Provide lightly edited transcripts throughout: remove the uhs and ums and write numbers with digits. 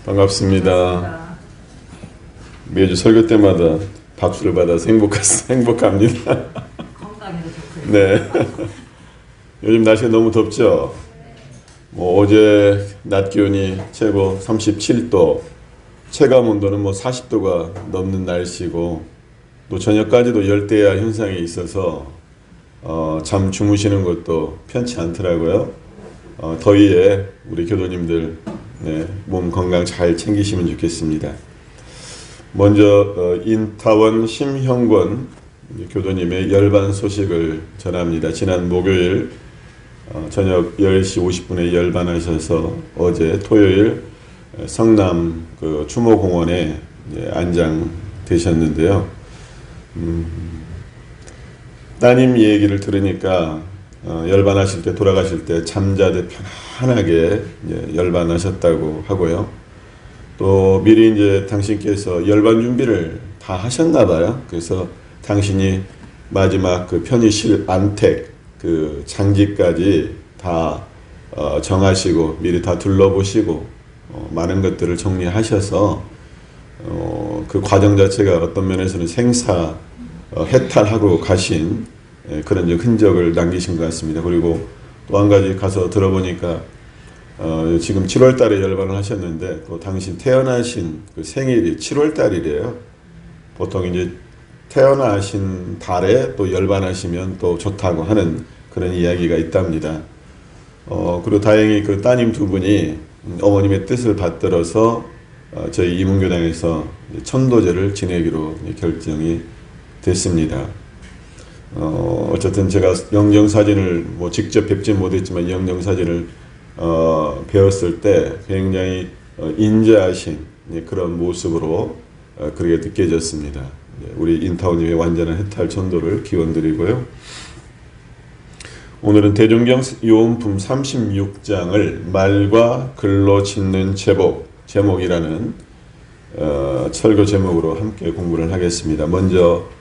반갑습니다. 매주 설교 때마다 박수를 받아서 행복합니다. 건강에도 좋고요. 네. 요즘 날씨가 너무 덥죠? 어제 낮 기온이 최고 37도, 체감 온도는 40도가 넘는 날씨고, 또 저녁까지도 열대야 현상이 있어서 잠 주무시는 것도 편치 않더라고요. 더위에 우리 교도님들 몸 건강 잘 챙기시면 좋겠습니다. 먼저 인타원 심형권 교도님의 열반 소식을 전합니다. 지난 목요일 저녁 10시 50분에 열반하셔서 어제 토요일 성남 추모공원에 안장되셨는데요. 따님 얘기를 들으니까 열반하실 때, 돌아가실 때 잠자되 편안하게 열반하셨다고 하고요. 또 미리 이제 당신께서 열반 준비를 다 하셨나 봐요. 그래서 당신이 마지막 편의실 안택 장지까지 다 정하시고 미리 다 둘러보시고 많은 것들을 정리하셔서 그 과정 자체가 어떤 면에서는 해탈하고 가신 그런 흔적을 남기신 것 같습니다. 그리고 또 한 가지 가서 들어보니까 지금 7월 달에 열반을 하셨는데 또 당신 태어나신 생일이 7월 달이래요. 보통 이제 태어나신 달에 또 열반하시면 또 좋다고 하는 그런 이야기가 있답니다. 그리고 다행히 따님 두 분이 어머님의 뜻을 받들어서 저희 이문교당에서 천도제를 지내기로 결정이 됐습니다. 어쨌든 제가 영정사진을 직접 뵙지 못했지만 영정사진을 배웠을 때 굉장히 인자하신 그런 모습으로 그렇게 느껴졌습니다. 우리 인타원님의 완전한 해탈 천도를 기원드리고요. 오늘은 대종경 요음품 36장을 말과 글로 짓는 제목이라는 설교 제목으로 함께 공부를 하겠습니다. 먼저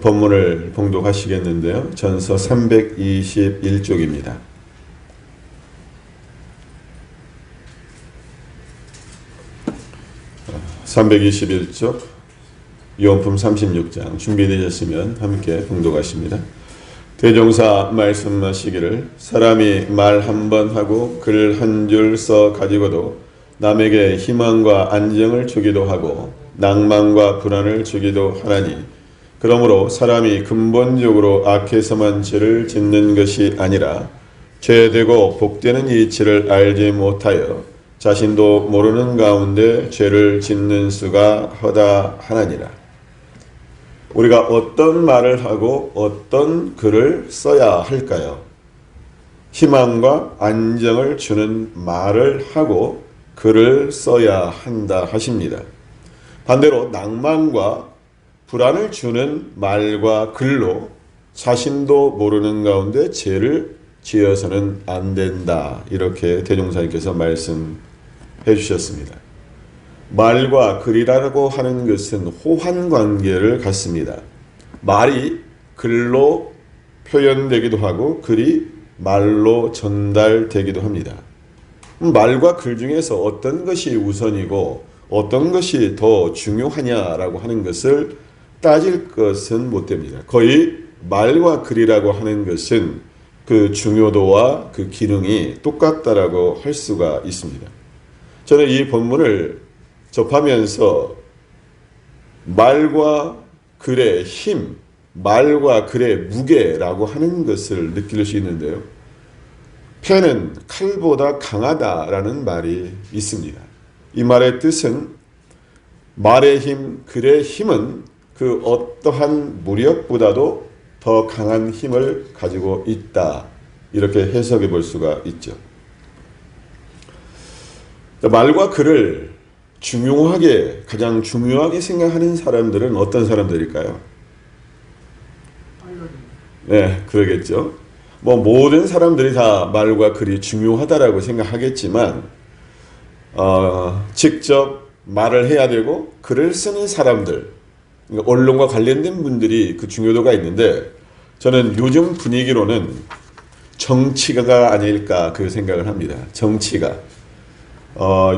본문을 봉독하시겠는데요. 전서 321쪽입니다. 321쪽 요한복음 36장 준비되셨으면 함께 봉독하십니다. 대종사 말씀하시기를 사람이 말 한 번 하고 글 한 줄 써 가지고도 남에게 희망과 안정을 주기도 하고 낭만과 불안을 주기도 하나니 그러므로 사람이 근본적으로 악해서만 죄를 짓는 것이 아니라 죄되고 복되는 이치를 알지 못하여 자신도 모르는 가운데 죄를 짓는 수가 허다하나니라. 우리가 어떤 말을 하고 어떤 글을 써야 할까요? 희망과 안정을 주는 말을 하고 글을 써야 한다 하십니다. 반대로 낭만과 불안을 주는 말과 글로 자신도 모르는 가운데 죄를 지어서는 안 된다. 이렇게 대종사님께서 말씀해 주셨습니다. 말과 글이라고 하는 것은 호환 관계를 갖습니다. 말이 글로 표현되기도 하고 글이 말로 전달되기도 합니다. 말과 글 중에서 어떤 것이 우선이고 어떤 것이 더 중요하냐라고 하는 것을 따질 것은 못 됩니다. 거의 말과 글이라고 하는 것은 그 중요도와 그 기능이 똑같다라고 할 수가 있습니다. 저는 이 본문을 접하면서 말과 글의 힘, 말과 글의 무게라고 하는 것을 느낄 수 있는데요. 펜은 칼보다 강하다라는 말이 있습니다. 이 말의 뜻은 말의 힘, 글의 힘은 그 어떠한 무력보다도 더 강한 힘을 가지고 있다. 이렇게 해석해 볼 수가 있죠. 말과 글을 가장 중요하게 생각하는 사람들은 어떤 사람들일까요? 네, 그러겠죠. 모든 사람들이 다 말과 글이 중요하다라고 생각하겠지만, 직접 말을 해야 되고 글을 쓰는 사람들, 언론과 관련된 분들이 그 중요도가 있는데 저는 요즘 분위기로는 정치가 아닐까 그 생각을 합니다. 정치가.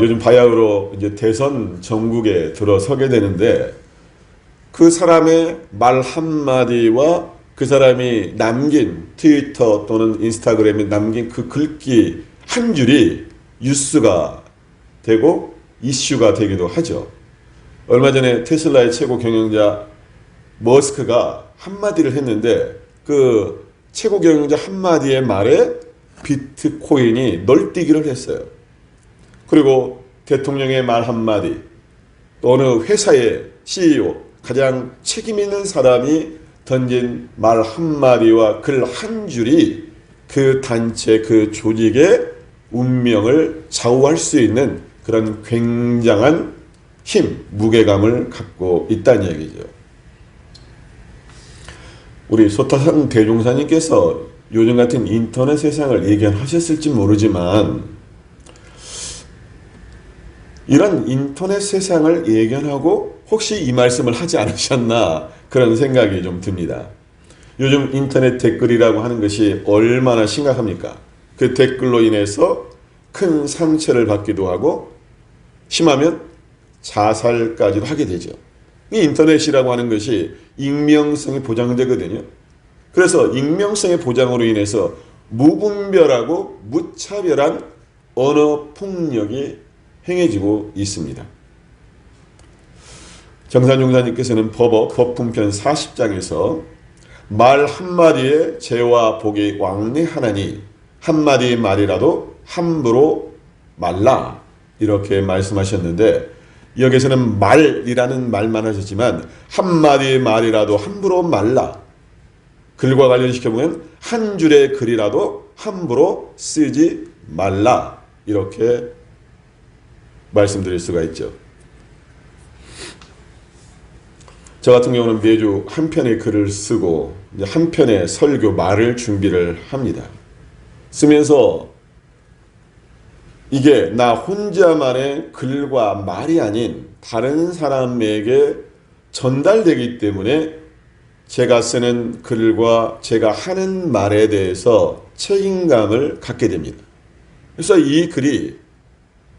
요즘 바야흐로 이제 대선 전국에 들어서게 되는데 그 사람의 말 한마디와 그 사람이 남긴 트위터 또는 인스타그램에 남긴 그 글귀 한 줄이 뉴스가 되고 이슈가 되기도 하죠. 얼마 전에 테슬라의 최고 경영자 머스크가 한마디를 했는데 그 최고 경영자 한마디의 말에 비트코인이 널뛰기를 했어요. 그리고 대통령의 말 한마디, 또 어느 회사의 CEO, 가장 책임 있는 사람이 던진 말 한마디와 글 한 줄이 그 단체, 그 조직의 운명을 좌우할 수 있는 그런 굉장한 힘, 무게감을 갖고 있다는 얘기죠. 우리 소타상 대종사님께서 요즘 같은 인터넷 세상을 예견하셨을지 모르지만 이런 인터넷 세상을 예견하고 혹시 이 말씀을 하지 않으셨나 그런 생각이 좀 듭니다. 요즘 인터넷 댓글이라고 하는 것이 얼마나 심각합니까? 그 댓글로 인해서 큰 상처를 받기도 하고 심하면 자살까지도 하게 되죠. 이 인터넷이라고 하는 것이 익명성이 보장되거든요. 그래서 익명성의 보장으로 인해서 무분별하고 무차별한 언어 폭력이 행해지고 있습니다. 정산용사님께서는 법품편 40장에서 말 한마디에 죄와 복이 왕래하나니 한마디 말이라도 함부로 말라 이렇게 말씀하셨는데 여기서는 말이라는 말만 하셨지만 한마디 말이라도 함부로 말라 글과 관련시켜보면 한 줄의 글이라도 함부로 쓰지 말라 이렇게 말씀드릴 수가 있죠. 저 같은 경우는 매주 한 편의 글을 쓰고 한 편의 설교 말을 준비를 합니다. 쓰면서 이게 나 혼자만의 글과 말이 아닌 다른 사람에게 전달되기 때문에 제가 쓰는 글과 제가 하는 말에 대해서 책임감을 갖게 됩니다. 그래서 이 글이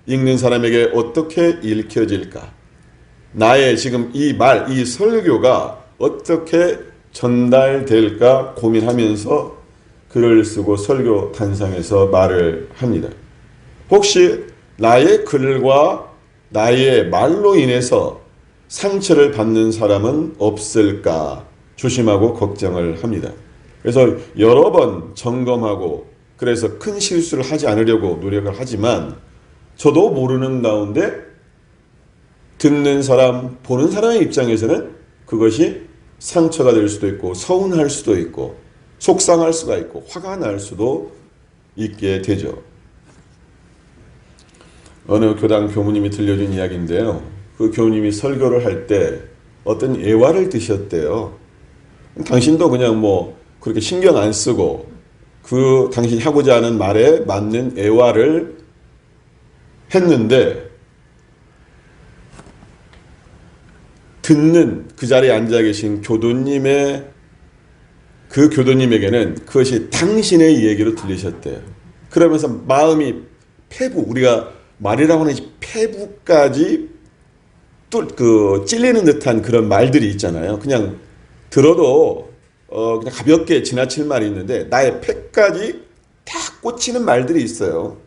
읽는 사람에게 어떻게 읽혀질까? 나의 지금 이 말, 이 설교가 어떻게 전달될까 고민하면서 글을 쓰고 설교 단상에서 말을 합니다. 혹시 나의 글과 나의 말로 인해서 상처를 받는 사람은 없을까 조심하고 걱정을 합니다. 그래서 여러 번 점검하고 그래서 큰 실수를 하지 않으려고 노력을 하지만 저도 모르는 가운데 듣는 사람, 보는 사람의 입장에서는 그것이 상처가 될 수도 있고 서운할 수도 있고 속상할 수가 있고 화가 날 수도 있게 되죠. 어느 교당 교무님이 들려준 이야기인데요. 그 교무님이 설교를 할 때 어떤 예화를 드셨대요. 당신도 그냥 그렇게 신경 안 쓰고 그 당신이 하고자 하는 말에 맞는 예화를 했는데 듣는 그 자리에 앉아 계신 교도님의 그 교도님에게는 그것이 당신의 얘기로 들리셨대요. 그러면서 마음이 폐부, 우리가 말이라고 하는 폐부까지 또 찔리는 듯한 그런 말들이 있잖아요. 그냥 들어도 그냥 가볍게 지나칠 말이 있는데 나의 폐까지 딱 꽂히는 말들이 있어요.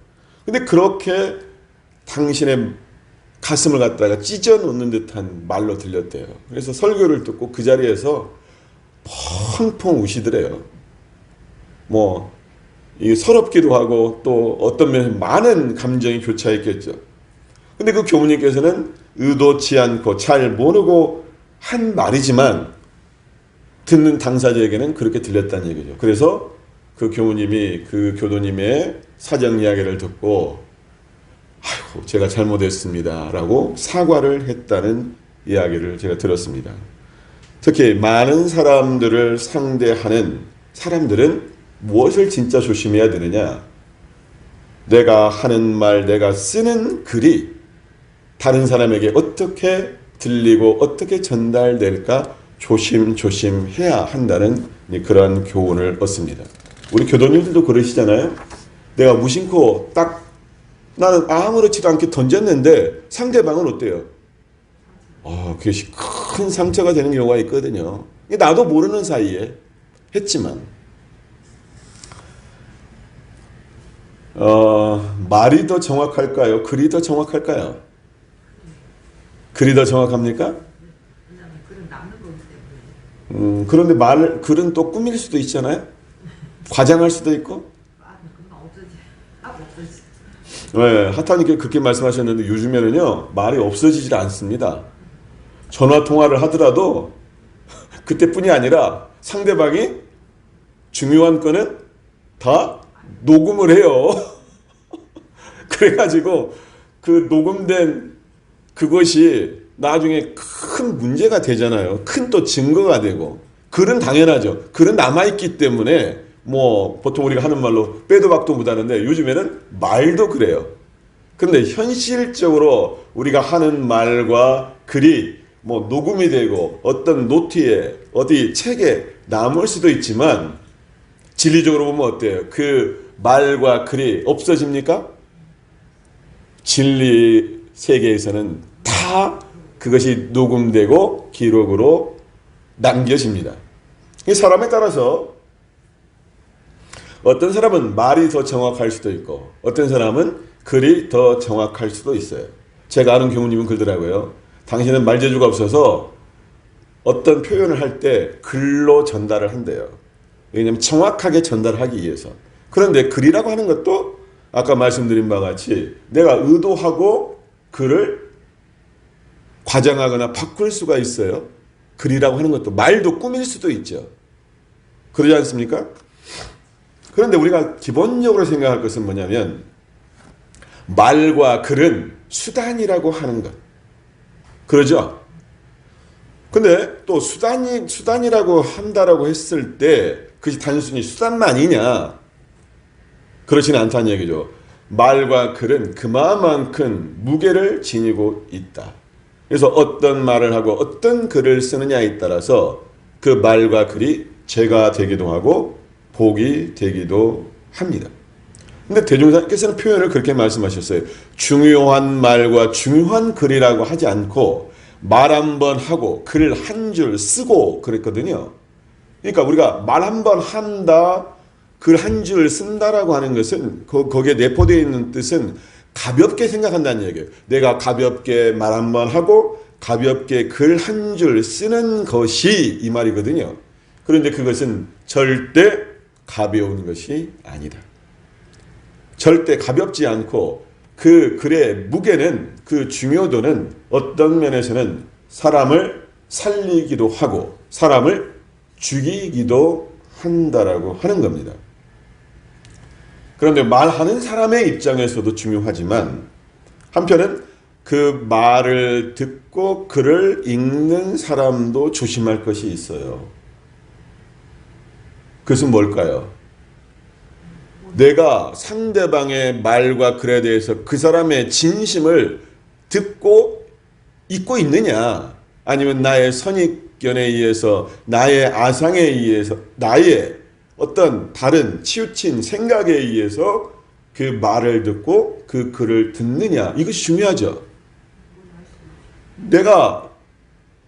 근데 그렇게 당신의 가슴을 갖다가 찢어 놓는 듯한 말로 들렸대요. 그래서 설교를 듣고 그 자리에서 펑펑 우시더래요. 이게 서럽기도 하고 또 어떤 면에 많은 감정이 교차했겠죠. 근데 그 교무님께서는 의도치 않고 잘 모르고 한 말이지만 듣는 당사자에게는 그렇게 들렸다는 얘기죠. 그래서 그 교무님이 그 교도님의 사정 이야기를 듣고 아이고 제가 잘못했습니다 라고 사과를 했다는 이야기를 제가 들었습니다. 특히 많은 사람들을 상대하는 사람들은 무엇을 진짜 조심해야 되느냐? 내가 하는 말, 내가 쓰는 글이 다른 사람에게 어떻게 들리고 어떻게 전달될까 조심조심해야 한다는 그러한 교훈을 얻습니다. 우리 교도님들도 그러시잖아요. 내가 무심코 딱 나는 아무렇지도 않게 던졌는데 상대방은 어때요? 그것이 큰 상처가 되는 경우가 있거든요. 나도 모르는 사이에 했지만 말이 더 정확할까요? 글이 더 정확할까요? 글이 더 정확합니까? 왜냐면 글은 남는 거기 때문에. 그런데 글은 또 꾸밀 수도 있잖아요. 과장할 수도 있고. 금방 없어지. 네, 하타님께 그렇게 말씀하셨는데 요즘에는요 말이 없어지질 않습니다. 전화 통화를 하더라도 그때뿐이 아니라 상대방이 중요한 거는 다 녹음을 해요. 그래가지고 그 녹음된 그것이 나중에 큰 문제가 되잖아요. 큰 또 증거가 되고. 글은 당연하죠. 글은 남아있기 때문에 뭐 보통 우리가 하는 말로 빼도 박도 못하는데 요즘에는 말도 그래요. 그런데 현실적으로 우리가 하는 말과 글이 뭐 녹음이 되고 어떤 노트에 어디 책에 남을 수도 있지만 진리적으로 보면 어때요? 그 말과 글이 없어집니까? 진리 세계에서는 다 그것이 녹음되고 기록으로 남겨집니다. 이 사람에 따라서 어떤 사람은 말이 더 정확할 수도 있고 어떤 사람은 글이 더 정확할 수도 있어요. 제가 아는 교우님은 그러더라고요. 당신은 말재주가 없어서 어떤 표현을 할 때 글로 전달을 한대요. 왜냐하면 정확하게 전달하기 위해서. 그런데 글이라고 하는 것도 아까 말씀드린 바와 같이 내가 의도하고 글을 과장하거나 바꿀 수가 있어요. 글이라고 하는 것도 말도 꾸밀 수도 있죠. 그러지 않습니까? 그런데 우리가 기본적으로 생각할 것은 뭐냐면 말과 글은 수단이라고 하는 것. 그러죠? 근데 또 수단이라고 한다라고 했을 때 그것이 단순히 수단만이냐? 그렇지는 않다는 얘기죠. 말과 글은 그만큼 무게를 지니고 있다. 그래서 어떤 말을 하고 어떤 글을 쓰느냐에 따라서 그 말과 글이 죄가 되기도 하고 복이 되기도 합니다. 근데 대종사님께서는 표현을 그렇게 말씀하셨어요. 중요한 말과 중요한 글이라고 하지 않고 말 한 번 하고 글 한 줄 쓰고 그랬거든요. 그러니까 우리가 말 한 번 한다, 글 한 줄 쓴다라고 하는 것은 거기에 내포되어 있는 뜻은 가볍게 생각한다는 얘기예요. 내가 가볍게 말 한 번 하고 가볍게 글 한 줄 쓰는 것이 이 말이거든요. 그런데 그것은 절대 가벼운 것이 아니다. 절대 가볍지 않고 그 글의 무게는 그 중요도는 어떤 면에서는 사람을 살리기도 하고 사람을 죽이기도 한다라고 하는 겁니다. 그런데 말하는 사람의 입장에서도 중요하지만 한편은 그 말을 듣고 글을 읽는 사람도 조심할 것이 있어요. 그것은 뭘까요? 내가 상대방의 말과 글에 대해서 그 사람의 진심을 듣고 읽고 있느냐 아니면 나의 선입견에 의해서 나의 아상에 의해서 나의 어떤 다른 치우친 생각에 의해서 그 말을 듣고 그 글을 듣느냐 이것이 중요하죠. 내가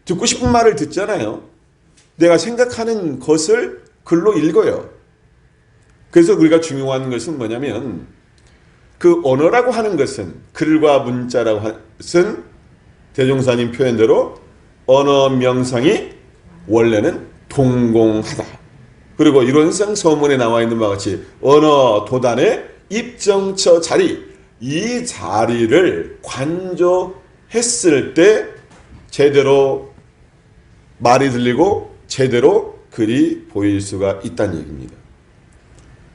듣고 싶은 말을 듣잖아요. 내가 생각하는 것을 글로 읽어요. 그래서 우리가 중요한 것은 뭐냐면 그 언어라고 하는 것은 글과 문자라고 하는 것은 대종사님 표현대로 언어 명상이 원래는 동공하다. 그리고 이론상 서문에 나와 있는 바와 같이 언어 도단의 입정처 자리 이 자리를 관조했을 때 제대로 말이 들리고 제대로 글이 보일 수가 있다는 얘기입니다.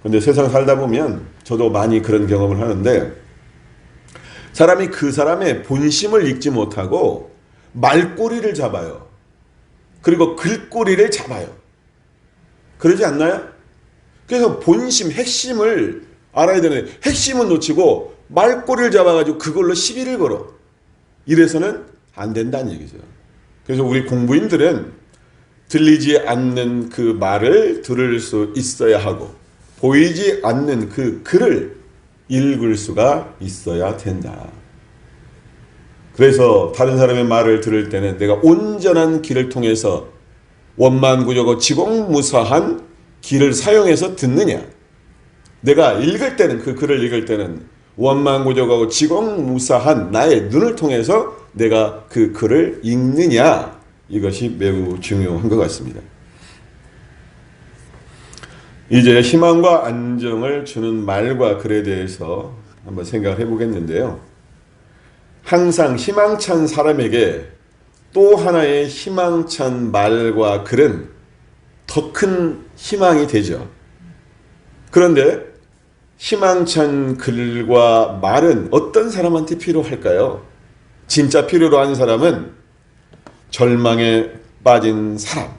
그런데 세상 살다 보면 저도 많이 그런 경험을 하는데 사람이 그 사람의 본심을 읽지 못하고 말꼬리를 잡아요. 그리고 글꼬리를 잡아요. 그러지 않나요? 그래서 본심, 핵심을 알아야 되는데 핵심은 놓치고 말꼬리를 잡아가지고 그걸로 시비를 걸어. 이래서는 안 된다는 얘기죠. 그래서 우리 공부인들은 들리지 않는 그 말을 들을 수 있어야 하고 보이지 않는 그 글을 읽을 수가 있어야 된다. 그래서 다른 사람의 말을 들을 때는 내가 온전한 길을 통해서 원만구조고 지공무사한 길을 사용해서 듣느냐. 내가 읽을 때는 그 글을 읽을 때는 원만구조고 지공무사한 나의 눈을 통해서 내가 그 글을 읽느냐. 이것이 매우 중요한 것 같습니다. 이제 희망과 안정을 주는 말과 글에 대해서 한번 생각을 해보겠는데요. 항상 희망찬 사람에게 또 하나의 희망찬 말과 글은 더 큰 희망이 되죠. 그런데 희망찬 글과 말은 어떤 사람한테 필요할까요? 진짜 필요로 하는 사람은 절망에 빠진 사람,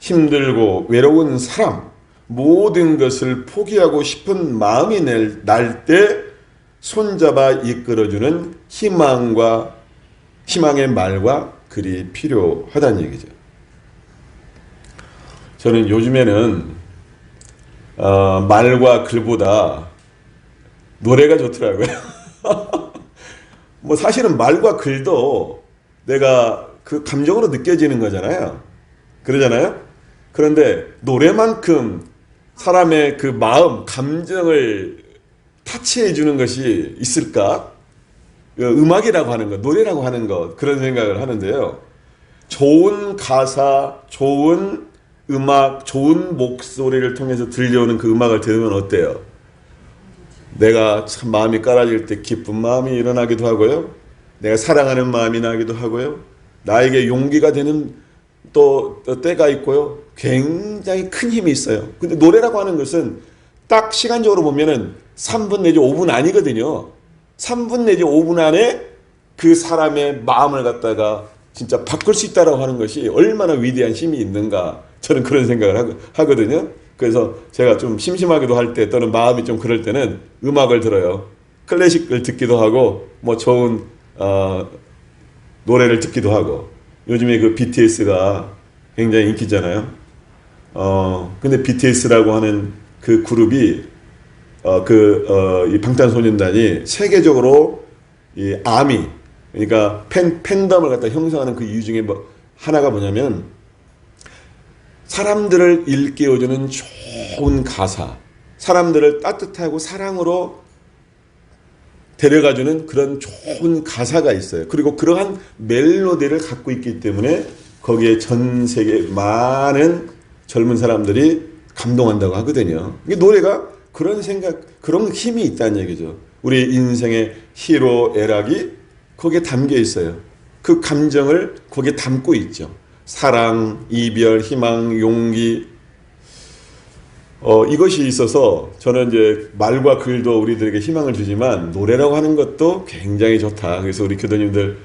힘들고 외로운 사람, 모든 것을 포기하고 싶은 마음이 날 때 손잡아 이끌어주는 희망의 말과 글이 필요하다는 얘기죠. 저는 요즘에는 말과 글보다 노래가 좋더라고요. 뭐 사실은 말과 글도 내가 그 감정으로 느껴지는 거잖아요. 그러잖아요. 그런데 노래만큼 사람의 그 마음, 감정을 타치해 주는 것이 있을까? 음악이라고 하는 것, 노래라고 하는 것, 그런 생각을 하는데요. 좋은 가사, 좋은 음악, 좋은 목소리를 통해서 들려오는 그 음악을 들으면 어때요? 내가 참 마음이 깔아질 때 기쁜 마음이 일어나기도 하고요. 내가 사랑하는 마음이 나기도 하고요. 나에게 용기가 되는 또 때가 있고요. 굉장히 큰 힘이 있어요. 근데 노래라고 하는 것은 딱 시간적으로 보면은 3분 내지 5분 아니거든요. 3분 내지 5분 안에 그 사람의 마음을 갖다가 진짜 바꿀 수 있다라고 하는 것이 얼마나 위대한 힘이 있는가, 저는 그런 생각을 하거든요. 그래서 제가 좀 심심하기도 할 때 또는 마음이 좀 그럴 때는 음악을 들어요. 클래식을 듣기도 하고 뭐 좋은 노래를 듣기도 하고. 요즘에 그 BTS가 굉장히 인기잖아요. 근데 BTS라고 하는 그 그룹이 이 방탄소년단이 세계적으로 이 아미, 그러니까 팬덤을 갖다 형성하는 그 이유 중에 하나가 뭐냐면 사람들을 일깨워주는 좋은 가사, 사람들을 따뜻하고 사랑으로 데려가주는 그런 좋은 가사가 있어요. 그리고 그러한 멜로디를 갖고 있기 때문에 거기에 전 세계 많은 젊은 사람들이 감동한다고 하거든요. 이게 노래가 그런 생각, 그런 힘이 있다는 얘기죠. 우리 인생의 희로 애락이 거기에 담겨 있어요. 그 감정을 거기에 담고 있죠. 사랑, 이별, 희망, 용기. 이것이 있어서 저는 이제 말과 글도 우리들에게 희망을 주지만 노래라고 하는 것도 굉장히 좋다. 그래서 우리 교도님들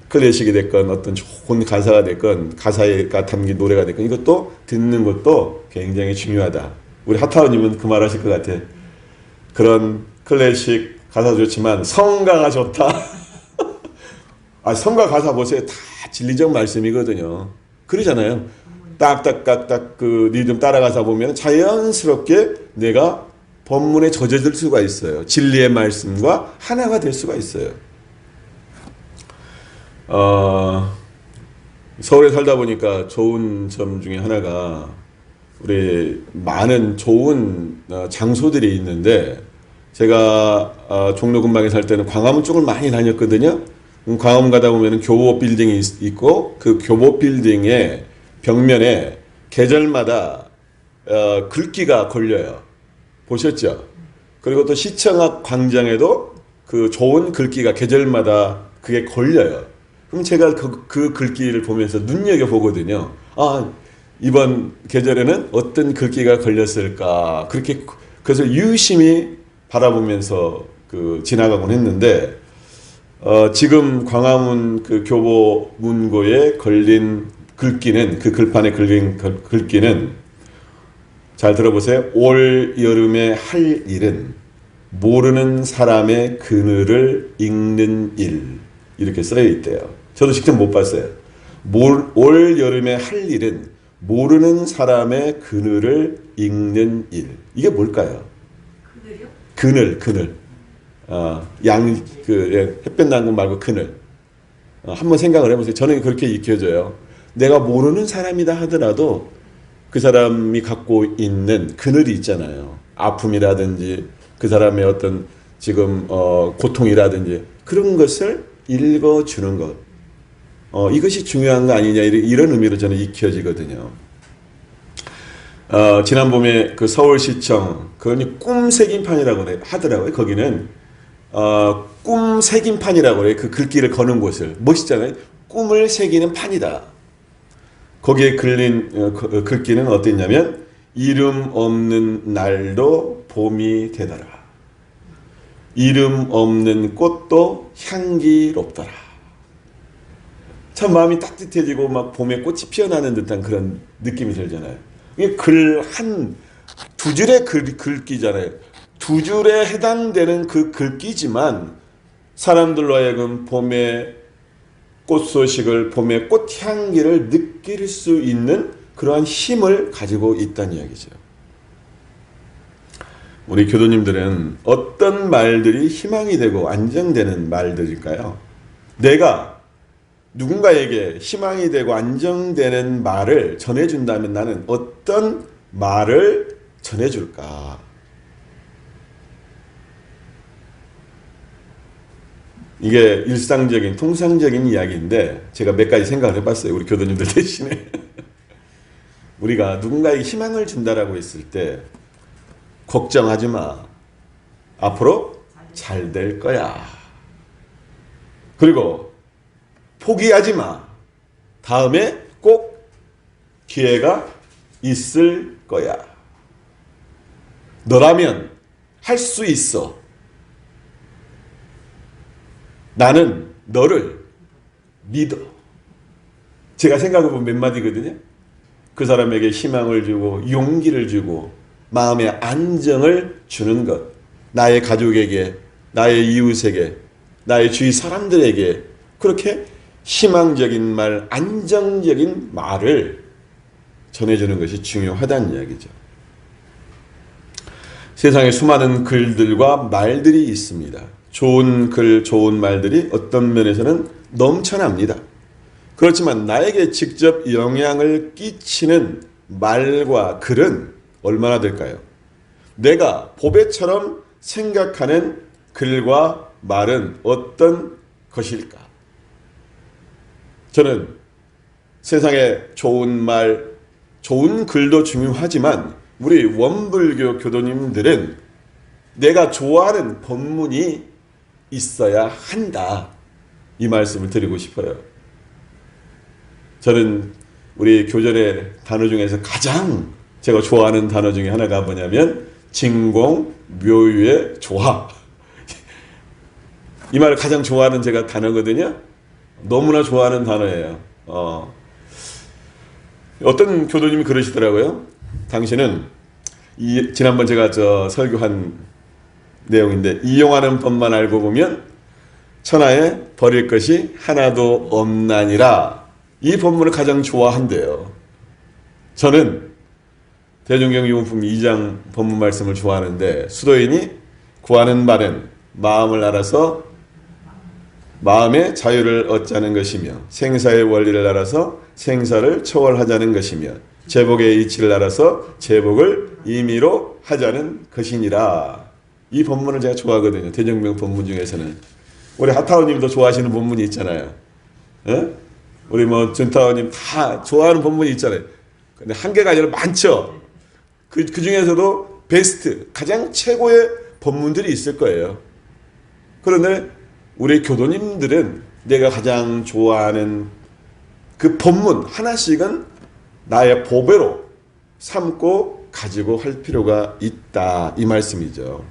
클래식이 됐건 어떤 좋은 가사가 됐건 가사가 담긴 노래가 됐건 이것도 듣는 것도 굉장히 중요하다. 우리 하타오님은 그 말 하실 것 같아. 그런 클래식 가사도 좋지만 성가가 좋다. 성가 가사 보세요. 다 진리적 말씀이거든요. 그러잖아요. 딱딱딱딱 그 리듬 따라가다 보면 자연스럽게 내가 본문에 젖어들 수가 있어요. 진리의 말씀과 하나가 될 수가 있어요. 서울에 살다 보니까 좋은 점 중에 하나가 우리 많은 좋은 장소들이 있는데 제가 종로 근방에 살 때는 광화문 쪽을 많이 다녔거든요. 광화문 가다 보면 교보 빌딩이 있고 그 교보 빌딩의 벽면에 계절마다 글귀가 걸려요. 보셨죠? 그리고 또 시청 앞 광장에도 그 좋은 글귀가 계절마다 그게 걸려요. 그럼 제가 그 글귀를 보면서 눈여겨보거든요. 이번 계절에는 어떤 글귀가 걸렸을까. 그렇게 그것을 유심히 바라보면서 지나가곤 했는데 지금 광화문 그 교보 문고에 걸린 글귀는, 그 글판에 걸린 글귀는 잘 들어보세요. 올 여름에 할 일은 모르는 사람의 그늘을 읽는 일, 이렇게 써여 있대요. 저도 직접 못 봤어요. 올 여름에 할 일은 모르는 사람의 그늘을 읽는 일. 이게 뭘까요? 그늘이요? 그늘. 햇볕 나는 것 말고 그늘. 한번 생각을 해보세요. 저는 그렇게 익혀져요. 내가 모르는 사람이다 하더라도 그 사람이 갖고 있는 그늘이 있잖아요. 아픔이라든지 그 사람의 어떤 지금 고통이라든지 그런 것을 읽어주는 것. 이것이 중요한 거 아니냐 이런 의미로 저는 익혀지거든요. 지난 봄에 그 서울시청 그건 꿈새김판이라고 하더라고요. 거기는 꿈새김판이라고 해요. 그 글귀를 거는 곳을. 멋있잖아요. 꿈을 새기는 판이다. 거기에 걸린 글귀는 어땠냐면 이름 없는 날도 봄이 되더라. 이름 없는 꽃도 향기롭더라. 참 마음이 따뜻해지고 막 봄에 꽃이 피어나는 듯한 그런 느낌이 들잖아요. 이게 글 한 두 줄의 글귀잖아요. 두 줄에 해당되는 그 글귀지만 사람들로 하여금 봄의 꽃 소식을, 봄의 꽃향기를 느낄 수 있는 그러한 힘을 가지고 있다는 이야기죠. 우리 교도님들은 어떤 말들이 희망이 되고 안정되는 말들일까요? 내가 누군가에게 희망이 되고 안정되는 말을 전해준다면 나는 어떤 말을 전해줄까? 이게 일상적인 통상적인 이야기인데 제가 몇 가지 생각을 해봤어요. 우리 교도님들 대신에. 우리가 누군가에게 희망을 준다라고 했을 때 걱정하지 마. 앞으로 잘 될 거야. 그리고 포기하지 마. 다음에 꼭 기회가 있을 거야. 너라면 할 수 있어. 나는 너를 믿어. 제가 생각해보면 몇 마디거든요. 그 사람에게 희망을 주고 용기를 주고 마음의 안정을 주는 것. 나의 가족에게, 나의 이웃에게, 나의 주위 사람들에게 그렇게 희망적인 말, 안정적인 말을 전해주는 것이 중요하다는 이야기죠. 세상에 수많은 글들과 말들이 있습니다. 좋은 글, 좋은 말들이 어떤 면에서는 넘쳐납니다. 그렇지만 나에게 직접 영향을 끼치는 말과 글은 얼마나 될까요? 내가 보배처럼 생각하는 글과 말은 어떤 것일까? 저는 세상에 좋은 말, 좋은 글도 중요하지만 우리 원불교 교도님들은 내가 좋아하는 법문이 있어야 한다. 이 말씀을 드리고 싶어요. 저는 우리 교전의 단어 중에서 가장 제가 좋아하는 단어 중에 하나가 뭐냐면 진공 묘유의 조화. 이 말을 가장 좋아하는 제가 단어거든요. 너무나 좋아하는 단어예요. 어떤 교도님이 그러시더라고요. 당신은 지난번 제가 설교한 내용인데 이용하는 법만 알고 보면 천하에 버릴 것이 하나도 없나니라. 이 법문을 가장 좋아한대요. 저는 대종경유문품 2장 법문 말씀을 좋아하는데 수도인이 구하는 바는 마음을 알아서 마음의 자유를 얻자는 것이며 생사의 원리를 알아서 생사를 초월하자는 것이며 제복의 이치를 알아서 제복을 임의로 하자는 것이니라. 이 본문을 제가 좋아하거든요. 대정명 본문 중에서는. 우리 하타오님도 좋아하시는 본문이 있잖아요. 우리 준타오님 다 좋아하는 본문이 있잖아요. 근데 한 개가 아니라 많죠. 그 중에서도 베스트, 가장 최고의 본문들이 있을 거예요. 그런데 우리 교도님들은 내가 가장 좋아하는 그 본문 하나씩은 나의 보배로 삼고 가지고 할 필요가 있다. 이 말씀이죠.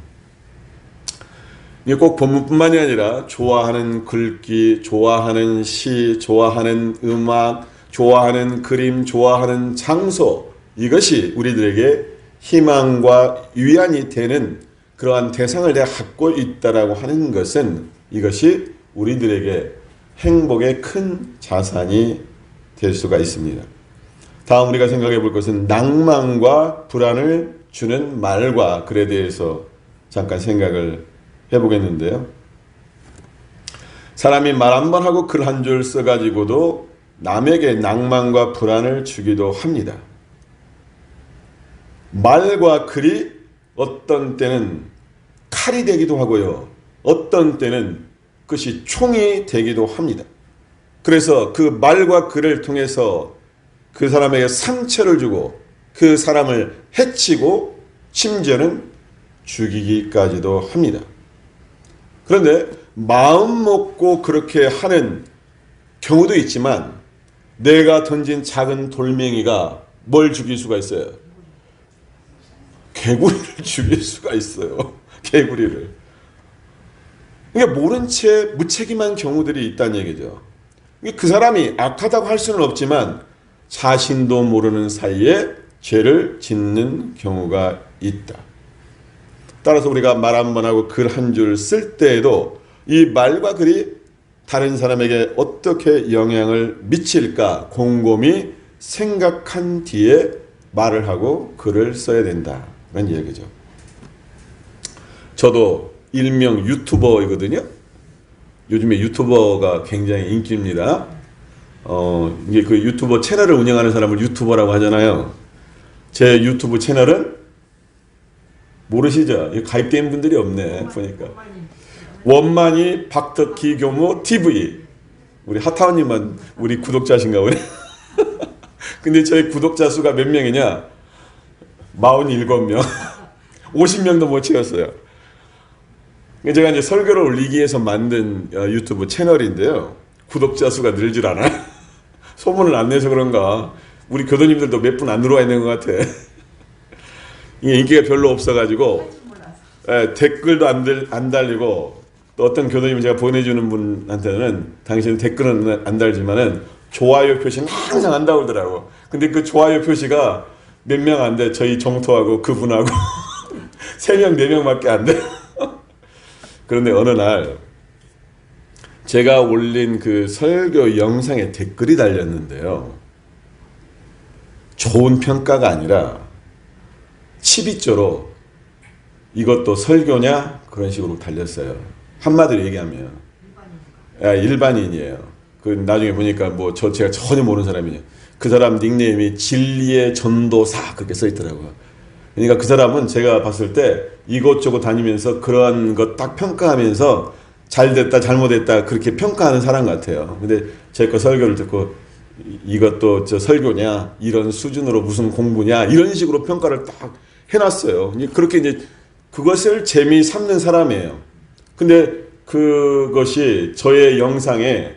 이게 꼭 본문뿐만이 아니라 좋아하는 글귀, 좋아하는 시, 좋아하는 음악, 좋아하는 그림, 좋아하는 장소, 이것이 우리들에게 희망과 위안이 되는 그러한 대상을 내가 갖고 있다라고 하는 것은 이것이 우리들에게 행복의 큰 자산이 될 수가 있습니다. 다음 우리가 생각해 볼 것은 낭만과 불안을 주는 말과 글에 대해서 잠깐 생각을 해보겠는데요. 사람이 말 한 번 하고 글 한 줄 써가지고도 남에게 낭만과 불안을 주기도 합니다. 말과 글이 어떤 때는 칼이 되기도 하고요. 어떤 때는 그것이 총이 되기도 합니다. 그래서 그 말과 글을 통해서 그 사람에게 상처를 주고 그 사람을 해치고 심지어는 죽이기까지도 합니다. 그런데 마음 먹고 그렇게 하는 경우도 있지만 내가 던진 작은 돌멩이가 뭘 죽일 수가 있어요? 개구리를 죽일 수가 있어요. 개구리를. 그러니까 모른 채 무책임한 경우들이 있다는 얘기죠. 그 사람이 악하다고 할 수는 없지만 자신도 모르는 사이에 죄를 짓는 경우가 있다. 따라서 우리가 말 한 번 하고 글 한 줄 쓸 때에도 이 말과 글이 다른 사람에게 어떻게 영향을 미칠까 곰곰이 생각한 뒤에 말을 하고 글을 써야 된다는 얘기죠. 저도 일명 유튜버이거든요. 요즘에 유튜버가 굉장히 인기입니다. 이게 그 유튜버 채널을 운영하는 사람을 유튜버라고 하잖아요. 제 유튜브 채널은 모르시죠? 가입된 분들이 없네 보니까. 원만이 박덕희 교무 TV. 우리 하타원님만 우리 구독자신가 보네. 근데 저희 구독자 수가 몇 명이냐? 47명. 50명도 못 채웠어요. 제가 이제 설교를 올리기 위해서 만든 유튜브 채널인데요. 구독자 수가 늘질 않아요. 소문을 안 내서 그런가. 우리 교도님들도 몇 분 안 들어와 있는 것 같아. 이게 인기가 별로 없어가지고 댓글도 안 달리고 또 어떤 교도님 제가 보내주는 분한테는 당신 댓글은 안 달지만은 좋아요 표시는 항상 한다고 그러더라고. 근데 그 좋아요 표시가 몇 명 안 돼. 저희 정토하고 그분하고 3명, 4명밖에 안 돼. 그런데 어느 날 제가 올린 그 설교 영상에 댓글이 달렸는데요. 좋은 평가가 아니라 치비조로 이것도 설교냐? 그런 식으로 달렸어요. 한마디로 얘기하면 일반인이에요. 그 나중에 보니까 뭐 제가 전혀 모르는 사람이에요. 그 사람 닉네임이 진리의 전도사 그렇게 써 있더라고요. 그러니까 그 사람은 제가 봤을 때 이곳저곳 다니면서 그런 것 딱 평가하면서 잘됐다 잘못됐다 그렇게 평가하는 사람 같아요. 근데 제 거 설교를 듣고 이것도 저 설교냐 이런 수준으로 무슨 공부냐 이런 식으로 평가를 딱 해놨어요. 그렇게 이제 그것을 재미 삼는 사람이에요. 근데 그것이 저의 영상에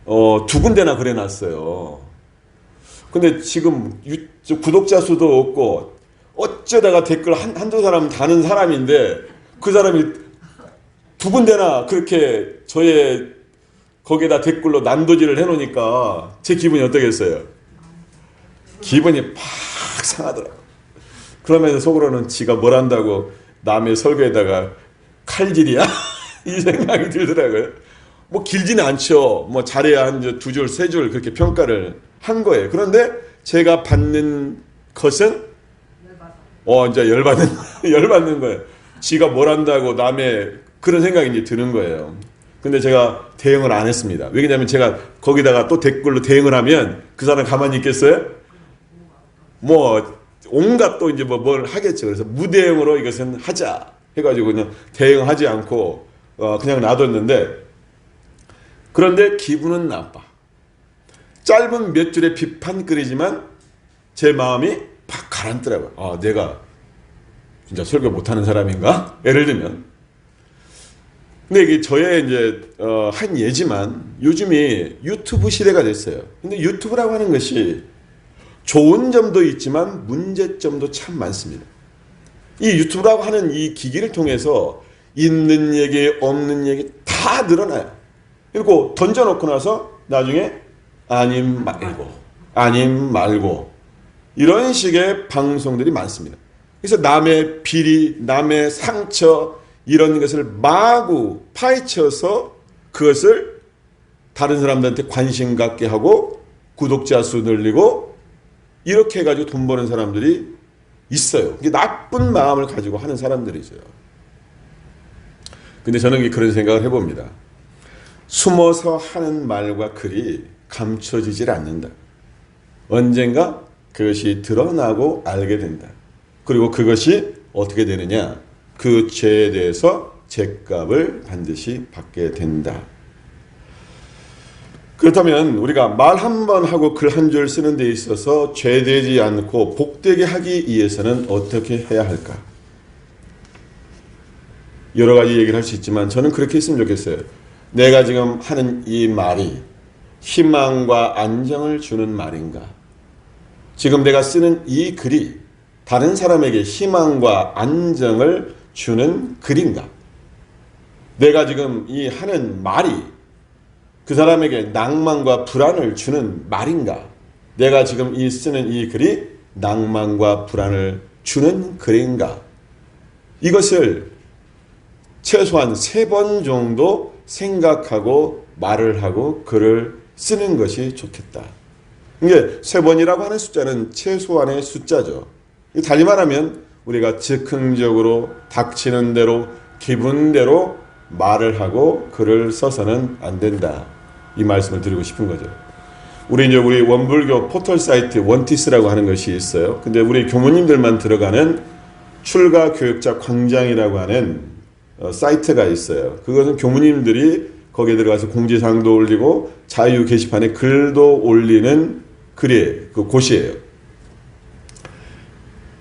2군데나 그래놨어요. 근데 지금 구독자 수도 없고 어쩌다가 댓글 한두 사람 다는 사람인데 그 사람이 2군데나 그렇게 저의 거기에다 댓글로 난도질을 해놓으니까 제 기분이 어떠겠어요? 기분이 팍 상하더라고요. 그러면서 속으로는 지가 뭘 한다고 남의 설교에다가 칼질이야? 이 생각이 들더라고요. 뭐 길지는 않죠. 뭐 잘해야 한 2줄, 3줄 그렇게 평가를 한 거예요. 그런데 제가 받는 것은 이제 열받는 거예요. 지가 뭘 한다고 남의 그런 생각이 이제 드는 거예요. 근데 제가 대응을 안 했습니다. 왜냐면 제가 거기다가 또 댓글로 대응을 하면 그 사람 가만히 있겠어요? 뭐 온갖 또 이제 뭘 하겠죠. 그래서 무대응으로 이것은 하자 해가지고 그냥 대응하지 않고 그냥 놔뒀는데 그런데 기분은 나빠. 짧은 몇 줄의 비판글이지만 제 마음이 팍 가라앉더라고요. 내가 진짜 설교 못하는 사람인가? 예를 들면. 근데 이게 저의 이제 한 예지만 요즘이 유튜브 시대가 됐어요. 근데 유튜브라고 하는 것이 좋은 점도 있지만 문제점도 참 많습니다. 이 유튜브라고 하는 이 기기를 통해서 있는 얘기 없는 얘기 다 늘어나요. 그리고 던져놓고 나서 나중에 아님 말고 이런 식의 방송들이 많습니다. 그래서 남의 비리, 남의 상처 이런 것을 마구 파헤쳐서 그것을 다른 사람들한테 관심 갖게 하고 구독자 수 늘리고 이렇게 해가지고 돈 버는 사람들이 있어요. 이게 나쁜 마음을 가지고 하는 사람들이죠. 근데 저는 그런 생각을 해봅니다. 숨어서 하는 말과 글이 감춰지질 않는다. 언젠가 그것이 드러나고 알게 된다. 그리고 그것이 어떻게 되느냐? 그 죄에 대해서 죄값을 반드시 받게 된다. 그렇다면 우리가 말 한 번 하고 글 한 줄 쓰는 데 있어서 죄되지 않고 복되게 하기 위해서는 어떻게 해야 할까? 여러 가지 얘기를 할 수 있지만 저는 그렇게 했으면 좋겠어요. 내가 지금 하는 이 말이 희망과 안정을 주는 말인가? 지금 내가 쓰는 이 글이 다른 사람에게 희망과 안정을 주는 글인가? 내가 지금 이 하는 말이 그 사람에게 낭만과 불안을 주는 말인가? 내가 지금 쓰는 이 글이 낭만과 불안을 주는 글인가? 이것을 최소한 3번 정도 생각하고 말을 하고 글을 쓰는 것이 좋겠다. 이게 3번이라고 하는 숫자는 최소한의 숫자죠. 달리 말하면 우리가 즉흥적으로 닥치는 대로 기분대로 말을 하고 글을 써서는 안 된다. 이 말씀을 드리고 싶은 거죠. 우리 원불교 포털 사이트 원티스라고 하는 것이 있어요. 근데 우리 교무님들만 들어가는 출가 교육자 광장이라고 하는 사이트가 있어요. 그것은 교무님들이 거기에 들어가서 공지사항도 올리고 자유 게시판에 글도 올리는 그 곳이에요.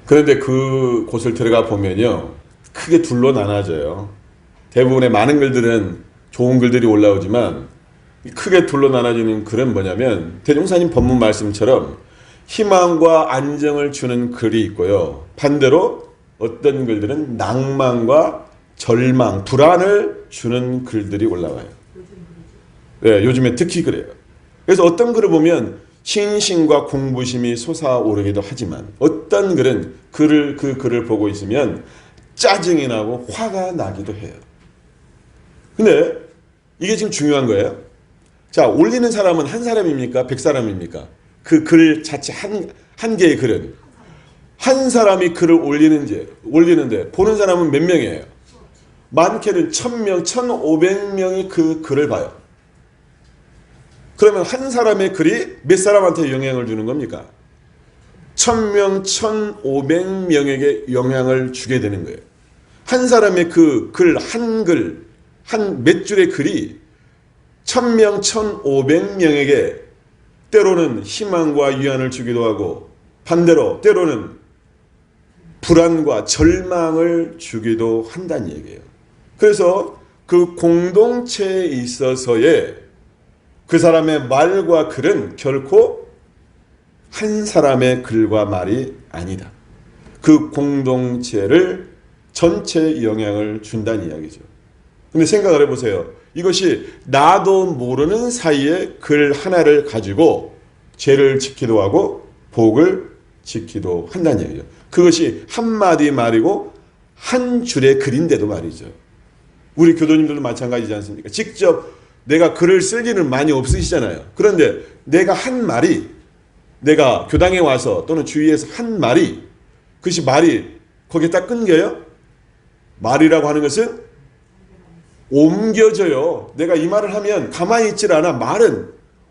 그런데 그 곳을 들어가 보면요, 크게 둘로 나눠져요. 대부분의 많은 글들은 좋은 글들이 올라오지만 크게 둘로 나눠지는 글은 뭐냐면 대종사님 법문 말씀처럼 희망과 안정을 주는 글이 있고요. 반대로 어떤 글들은 낭만과 절망, 불안을 주는 글들이 올라와요. 네, 요즘에 특히 그래요. 그래서 어떤 글을 보면 신심과 공부심이 솟아오르기도 하지만 어떤 글은 그 글을 보고 있으면 짜증이 나고 화가 나기도 해요. 근데 이게 지금 중요한 거예요. 자, 올리는 사람은 한 사람입니까? 100사람입니까? 그 글 자체 한 개의 글은 한 사람이 글을 올리는데 보는 사람은 몇 명이에요? 많게는 1000명, 1500명이 그 글을 봐요. 그러면 한 사람의 글이 몇 사람한테 영향을 주는 겁니까? 1000명, 1500명에게 영향을 주게 되는 거예요. 한 사람의 그 한 몇 줄의 글이 1000명, 1500명에게 때로는 희망과 위안을 주기도 하고 반대로 때로는 불안과 절망을 주기도 한다는 얘기예요. 그래서 그 공동체에 있어서의 그 사람의 말과 글은 결코 한 사람의 글과 말이 아니다. 그 공동체를 전체 영향을 준다는 이야기죠. 근데 생각을 해보세요. 이것이 나도 모르는 사이에 글 하나를 가지고 죄를 짓기도 하고 복을 짓기도 한다는 얘기죠. 그것이 한마디 말이고 한 줄의 글인데도 말이죠. 우리 교도님들도 마찬가지지 않습니까? 직접 내가 글을 쓸 일은 많이 없으시잖아요. 그런데 내가 한 말이 내가 교당에 와서 또는 주위에서 한 말이 그것이 말이 거기에 딱 끊겨요? 말이라고 하는 것은 옮겨져요. 내가 이 말을 하면 가만히 있질 않아. 말은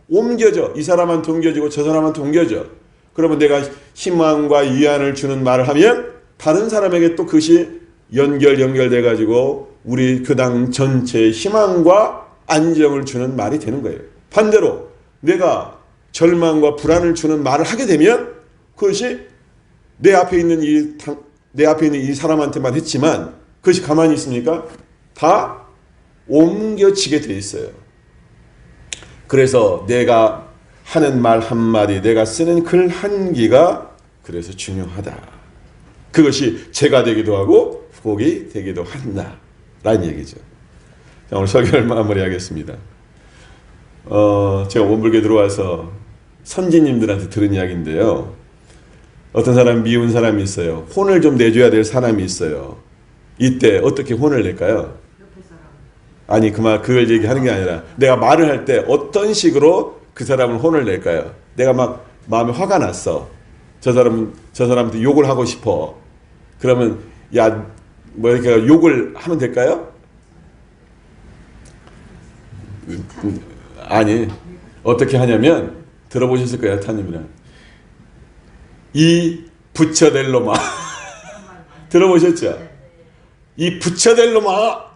옮겨져. 이 사람한테 옮겨지고 저 사람한테 옮겨져. 그러면 내가 희망과 위안을 주는 말을 하면 다른 사람에게 또 그것이 연결돼 가지고 우리 교당 전체의 희망과 안정을 주는 말이 되는 거예요. 반대로 내가 절망과 불안을 주는 말을 하게 되면 그것이 내 앞에 있는 이 사람한테만 했지만 그것이 가만히 있습니까? 다 옮겨지게 돼 있어요. 그래서 내가 하는 말 한마디, 내가 쓰는 글 한기가 그래서 중요하다. 그것이 죄가 되기도 하고 복이 되기도 한다. 라는 얘기죠. 자, 오늘 설교를 마무리하겠습니다. 제가 원불교에 들어와서 선지님들한테 들은 이야기인데요. 어떤 사람 미운 사람이 있어요. 혼을 좀 내줘야 될 사람이 있어요. 이때 어떻게 혼을 낼까요? 아니 그걸 얘기하는 게 아니라 내가 말을 할 때 어떤 식으로 그 사람을 혼을 낼까요? 내가 막 마음에 화가 났어. 저 사람한테 욕을 하고 싶어. 그러면 야, 뭐 이렇게 욕을 하면 될까요? 아니, 어떻게 하냐면 들어보셨을 거예요, 타님이랑. 이 부처될 놈아. 들어보셨죠? 이 부처될 놈아.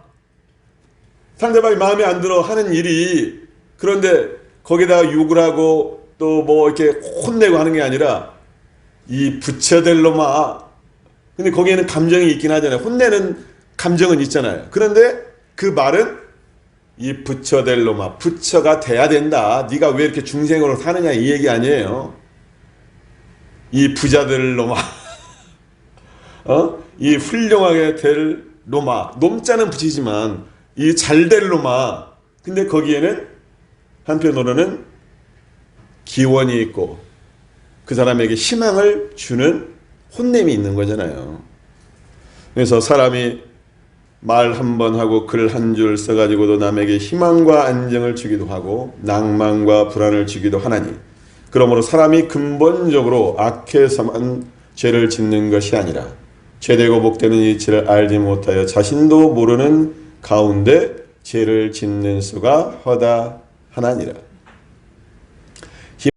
상대방이 마음에 안 들어 하는 일이, 그런데 거기다가 욕을 하고 또 뭐 이렇게 혼내고 하는 게 아니라 이 부처될 놈아. 근데 거기에는 감정이 있긴 하잖아요. 혼내는 감정은 있잖아요. 그런데 그 말은 이 부처될 놈아, 부처가 돼야 된다. 네가 왜 이렇게 중생으로 사느냐 이 얘기 아니에요. 이 부자될 놈아, 이 훌륭하게 될 놈아. 놈자는 붙이지만 이 잘될 놈아. 근데 거기에는 한편으로는 기원이 있고 그 사람에게 희망을 주는 혼냄이 있는 거잖아요. 그래서 사람이 말 한 번 하고 글 한 줄 써가지고도 남에게 희망과 안정을 주기도 하고 낭만과 불안을 주기도 하나니, 그러므로 사람이 근본적으로 악해서만 죄를 짓는 것이 아니라 죄되고 복되는 이치를 알지 못하여 자신도 모르는 가운데 죄를 짓는 수가 허다하나니라.